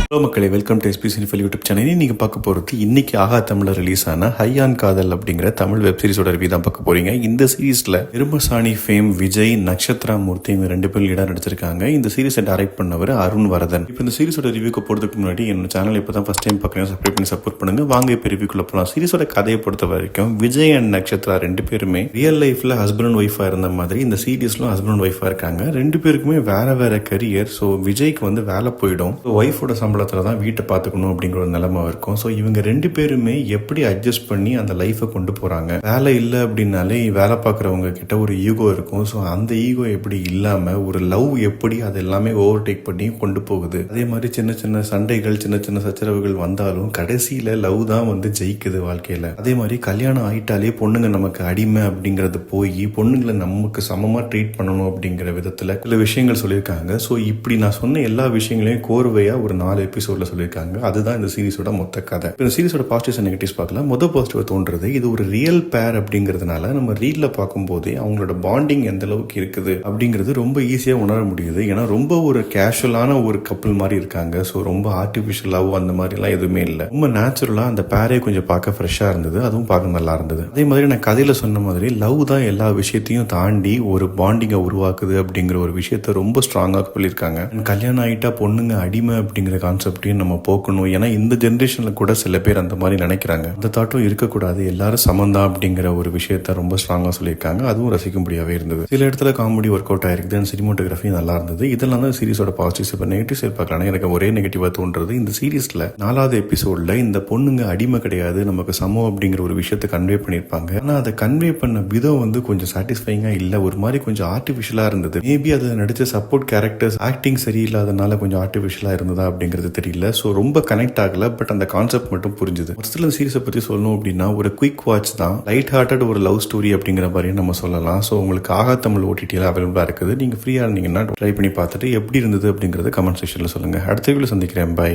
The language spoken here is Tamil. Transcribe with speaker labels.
Speaker 1: ஹலோ மக்களே, welcome to SP Cinephile YouTube channel. இன்னைக்கு பார்க்க போகிறது இன்னைக்கு ஆகா தமிழில் ரிலீஸ் ஆன ஹையான் காதல் அப்படிங்கிற தமிழ் வெப் சீரிஸோட ரிவ்யூ தான் பார்க்க போறீங்க. இந்த சீரிஸில் இரும்பசாணி ஃபேம் விஜய், நக்ஷத்ரா மூர்த்தி இவங்க 2 பேரும் லீடாக நடிச்சிருக்காங்க. இந்த சீரிஸை டைரக்ட் பண்ணவர் அருண் வரதன். இப்போ இந்த சீரிஸோட ரிவ்யூக்கு போகிறதுக்கு முன்னாடி என்னோட சேனல் இப்போ தான் ஃபர்ஸ்ட் டைம் பார்க்குறேன், சப்ஸ்கிரைப் பண்ணி சப்போர்ட் பண்ணுங்க. வாங்க இப்போ ரிவ்யூக்குள்ள போகலாம். சீரிஸோட கதையை பொறுத்த வரைக்கும் விஜய் அண்ட் நக்ஷத்ரா 2 பேருமே ரியல் லைஃப்ல ஹஸ்பண்ட் அண்ட் ஒய்ஃபா இருந்த மாதிரி இந்த சீரிஸ்லும் ஹஸ்பண்ட் அண்ட் ஒய்ஃபா இருக்காங்க. 2 பேருக்குமே வேற கரியர். ஸோ விஜய்க்கு வேலை போயிடும், ஒய்ஃபோட சம்பளத்துல தான் வீட்டை பார்த்துக்கணும் அப்படிங்கிற ஒரு நிலைமை இருக்கும். ஸோ இவங்க 2 பேருமே எப்படி அட்ஜஸ்ட் பண்ணி அந்த லைஃபை கொண்டு போறாங்க. வேலை இல்லை அப்படின்னாலே வேலை பார்க்குறவங்க கிட்ட ஒரு ஈகோ இருக்கும். ஸோ அந்த ஈகோ எப்படி இல்லாம ஒரு லவ் எப்படி அது எல்லாமே ஓவர்டேக் பண்ணி கொண்டு போகுது. அதே மாதிரி சின்ன சின்ன சண்டைகள், சின்ன சின்ன சச்சரவுகள் வந்தாலும் கடைசியில லவ் தான் ஜெயிக்குது வாழ்க்கையில. அதே மாதிரி கல்யாணம் ஆயிட்டாலே பொண்ணுங்க நமக்கு அடிமை அப்படிங்கறது போய் பொண்ணுங்களை நமக்கு சமமா ட்ரீட் பண்ணணும் அப்படிங்கிற விதத்துல சில விஷயங்கள் சொல்லியிருக்காங்க. ஸோ இப்படி நான் சொன்ன எல்லா விஷயங்களையும் கோர்வையா ஒரு 4 எபிசோட்ல சொல்லியிருக்காங்க. அதுதான் இந்த சீரிஸோட மொத்த கதை. இந்த சீரிஸோட பாசிட்டிவ்ஸ் அண்ட் நெகட்டிவ்ஸ் பார்க்கலாம். மொதல் பாசிட்டிவ் தோன்றது, இது ஒரு ரியல் பேர் அப்படிங்கிறதுனால நம்ம ரீல்ல பார்க்கும்போதே அவங்களோட பாண்டிங் எந்த அளவுக்கு இருக்குது அப்படிங்கிறது ரொம்ப ஈஸியா உணர முடியுது. ஏன்னா ரொம்ப ஒரு கேஷுவலான ஒரு கப்பல் மாதிரி இருக்காங்க. ஸோ ரொம்ப ஆர்டிபிஷியலாவோ அந்த மாதிரி எல்லாம் எதுவுமே இல்லை. ரொம்ப நேச்சுரலா அந்த பேரே கொஞ்சம் பார்க்க ஃப்ரெஷ்ஷா இருந்தது. அதுவும் பார்க்க நல்லா இருந்தது. அதே மாதிரி நான் கதையில சொன்ன மாதிரி லவ் தான் எல்லா விஷயத்தையும் தாண்டி ஒரு பாண்டிங்கை உருவாக்குது அப்படிங்கிற ஒரு விஷயத்த ரொம்ப ஸ்ட்ராங்கா சொல்லியிருக்காங்க. கல்யாணம் ஆயிட்டா பொண்ணுங்க அடிமை அப்படிங்கிற கான்செப்டையும் நம்ம போக்கணும். ஏன்னா இந்த ஜென்ரேஷன்ல கூட சில பேர் அந்த மாதிரி நினைக்கிறாங்க. அந்த தாட்டும் இருக்கக்கூடாது, எல்லாரும் சமந்தா அப்படிங்கிற ஒரு விஷயத்த ரொம்ப ஸ்ட்ராங்கா சொல்லியிருக்காங்க. அதுவும் ரசிக்கும்படியாவே இருந்தது. சில இடத்துல காமெடி ஒர்க் அவுட் ஆயிருக்கு, சினிமோட்டோகிராஃபி நல்லா இருந்தது. இதெல்லாம் தான் சீரிஸோட பாசிட்டிவ்ஸ். இப்போ நெகட்டிவ் சைட் பார்க்கலாம். எனக்கு ஒரே நெகட்டிவா தோன்றது, இந்த சீரிஸ்ல 4வது எபிசோட்ல இந்த பொண்ணுங்க அடிமை கிடையாது, நமக்கு சமம் அப்படிங்கிற ஒரு விஷயத்தை கன்வே பண்ணியிருப்பாங்க. ஆனா அதை கன்வே பண்ண விதம் கொஞ்சம் சாட்டிஸ்ஃபைங்கா இல்ல, ஒரு மாதிரி கொஞ்சம் ஆர்டிபிஷியலா இருந்தது. மேபி அதை நடிச்ச சப்போர்ட் கேரக்டர்ஸ் ஆக்டிங் சரியில்லாதனால கொஞ்சம் ஆர்டிபிஷியலா இருந்ததா அப்படிங்கிறது தெரியல. ஸோ ரொம்ப கனெக்ட் ஆகல. பட் அந்த கான்செப்ட் மட்டும் புரிஞ்சுது. ஒரு சில சீரிஸை பத்தி சொல்லணும் அப்படின்னா ஒரு குயிக் வாட்ச் தான், லைட் ஹார்ட்டட் ஒரு லவ் ஸ்டோரி அப்படிங்கிற மாதிரி நம்ம சொல்லலாம். ஸோ உங்களுக்கு ஆகா தமிழ் ஓடிடியில் அவைலபிளா இருக்குது. நீங்க ஃப்ரீயா இருந்தீங்கன்னா ட்ரை பண்ணி பார்த்துட்டு எப்படி இருந்தது அப்படிங்கறத கமெண்ட் செக்ஷன்ல சொல்லுங்க. அடுத்த வீடியோல சந்திக்கிறேன். பை.